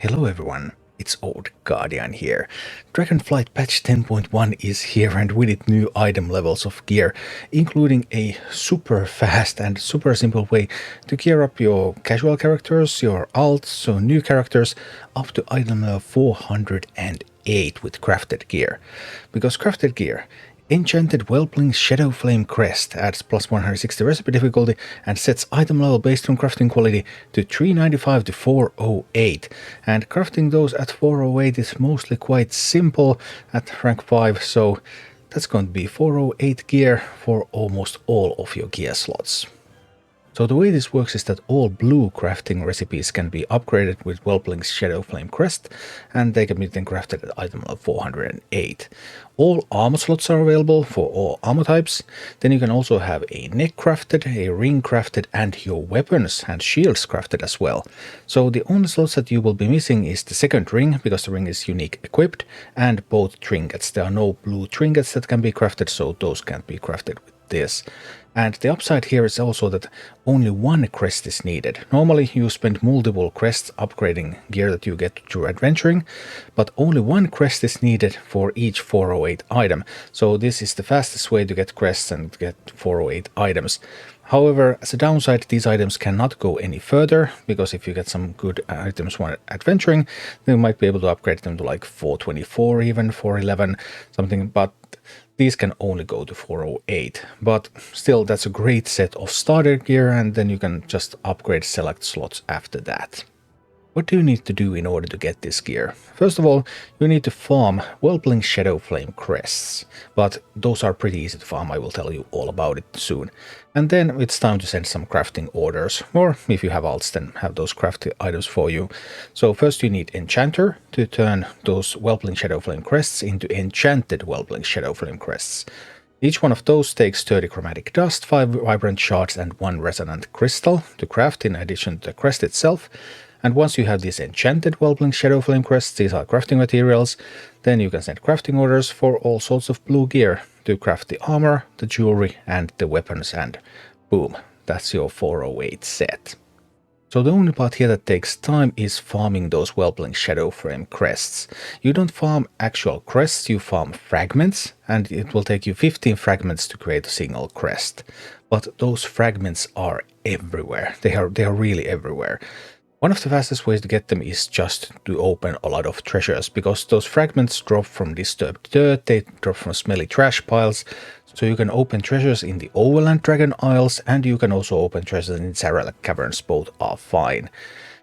Hello everyone, it's Old Guardian here. Dragonflight patch 10.1 is here and with it new item levels of gear, including a super fast and super simple way to gear up your casual characters, your alts, so new characters, up to item level 408 with crafted gear. Because crafted gear, Enchanted Whelpling Shadowflame Crest adds plus 160 recipe difficulty and sets item level based on crafting quality to 395 to 408. And crafting those at 408 is mostly quite simple at rank 5, so that's going to be 408 gear for almost all of your gear slots. So the way this works is that all blue crafting recipes can be upgraded with Whelpling's Shadowflame Crest, and they can be then crafted at item level 408. All armor slots are available for all armor types. Then you can also have a neck crafted, a ring crafted, and your weapons and shields crafted as well. So the only slots that you will be missing is the second ring, because the ring is unique equipped, and both trinkets. There are no blue trinkets that can be crafted, so those can't be crafted with this. And the upside here is also that only one crest is needed. Normally you spend multiple crests upgrading gear that you get through adventuring, but only one crest is needed for each 408 item. So this is the fastest way to get crests and get 408 items. However, as a downside, these items cannot go any further, because if you get some good items when adventuring, then you might be able to upgrade them to like 424 even, 411, something, but these can only go to 408, but still that's a great set of starter gear, and then you can just upgrade select slots after that. What do you need to do in order to get this gear? First of all, you need to farm Whelpling Shadowflame Crests, but those are pretty easy to farm, I will tell you all about it soon. And then it's time to send some crafting orders, or if you have alts, then have those crafted items for you. So first you need Enchanter to turn those Whelpling Shadowflame Crests into Enchanted Whelpling Shadowflame Crests. Each one of those takes 30 chromatic dust, 5 vibrant shards, and 1 resonant crystal to craft in addition to the crest itself. And once you have these enchanted Whelpling Shadowflame Crests, these are crafting materials, then you can send crafting orders for all sorts of blue gear to craft the armor, the jewelry, and the weapons, and boom, that's your 408 set. So the only part here that takes time is farming those Whelpling Shadowflame Crests. You don't farm actual crests, you farm fragments, and it will take you 15 fragments to create a single crest. But those fragments are everywhere. They are really everywhere. One of the fastest ways to get them is just to open a lot of treasures, because those fragments drop from disturbed dirt, they drop from smelly trash piles, so you can open treasures in the Overland Dragon Isles, and you can also open treasures in Zarelak Caverns, both are fine.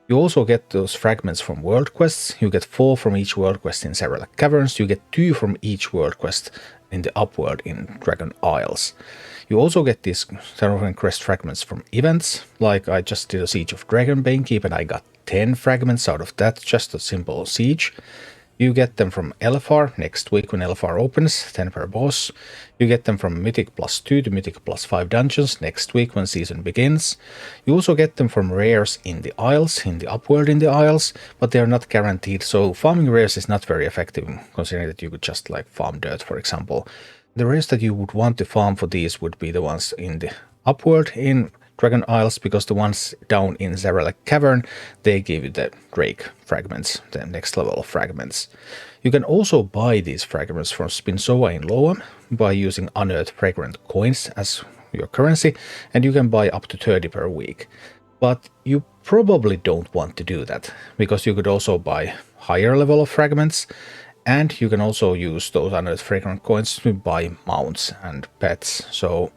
You also get those fragments from world quests. You get 4 from each world quest in Zarelak Caverns, you get 2 from each world quest in the Upworld in Dragon Isles. You also get these Shadowflame Crest fragments from events, like I just did a Siege of Dragonbane Keep and I got 10 fragments out of that, just a simple siege. You get them from LFR next week when LFR opens, 10 per boss. You get them from Mythic +2 to Mythic +5 dungeons next week when season begins. You also get them from rares in the Isles, in the Upworld in the Isles, but they are not guaranteed, so farming rares is not very effective, considering that you could just like farm dirt, for example. The rares that you would want to farm for these would be the ones in the Upworld in Dragon Isles, because the ones down in Zarelak Cavern, they give you the Drake fragments, the next level of fragments. You can also buy these fragments from Spinsoa in Loam by using unearthed fragrant coins as your currency, and you can buy up to 30 per week. But you probably don't want to do that, because you could also buy higher level of fragments, and you can also use those unearthed fragrant coins to buy mounts and pets, so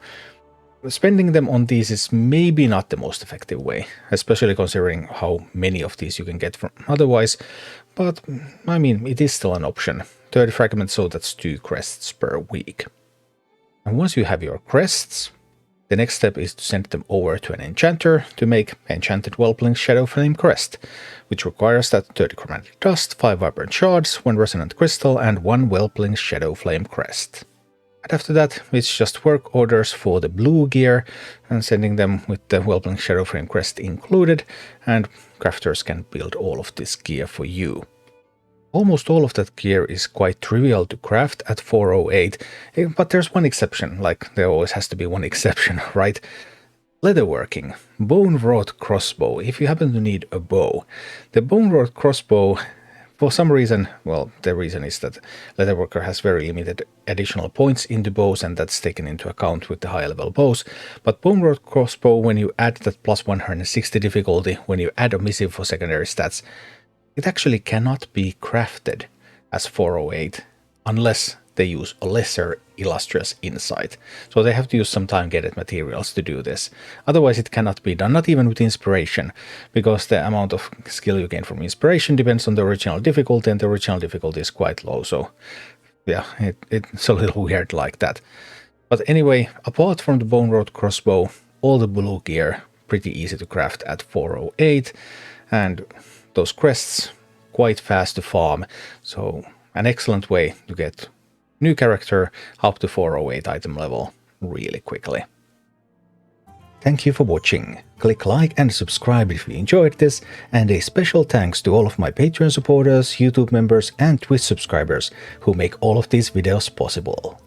spending them on these is maybe not the most effective way, especially considering how many of these you can get from otherwise, but I mean, it is still an option. 30 fragments, so that's 2 crests per week. And once you have your crests, the next step is to send them over to an enchanter to make Enchanted Whelpling Shadowflame Crest, which requires that 30 chromatic dust, 5 vibrant shards, 1 resonant crystal, and 1 Whelpling Shadowflame Crest. And after that, it's just work orders for the blue gear and sending them with the Whelpling Shadowflame Crest included, and crafters can build all of this gear for you. Almost all of that gear is quite trivial to craft at 408, but there's one exception, like there always has to be one exception, right? Leatherworking, bone-wrought crossbow. If you happen to need a bow, the bone-wrought crossbow, for some reason, well, the reason is that Leatherworker has very limited additional points into bows, and that's taken into account with the high-level bows. But bone-wrought crossbow, when you add that plus 160 difficulty, when you add a missive for secondary stats, it actually cannot be crafted as 408 unless they use a lesser illustrious insight. So they have to use some time-gated materials to do this. Otherwise it cannot be done, not even with inspiration, because the amount of skill you gain from inspiration depends on the original difficulty, and the original difficulty is quite low. So yeah, it's a little weird like that. But anyway, apart from the bone-wrought crossbow, all the blue gear pretty easy to craft at 408, and those crests quite fast to farm. So an excellent way to get new character up to 408 item level really quickly. Thank you for watching. Click like and subscribe if you enjoyed this, and a special thanks to all of my Patreon supporters, YouTube members and Twitch subscribers who make all of these videos possible.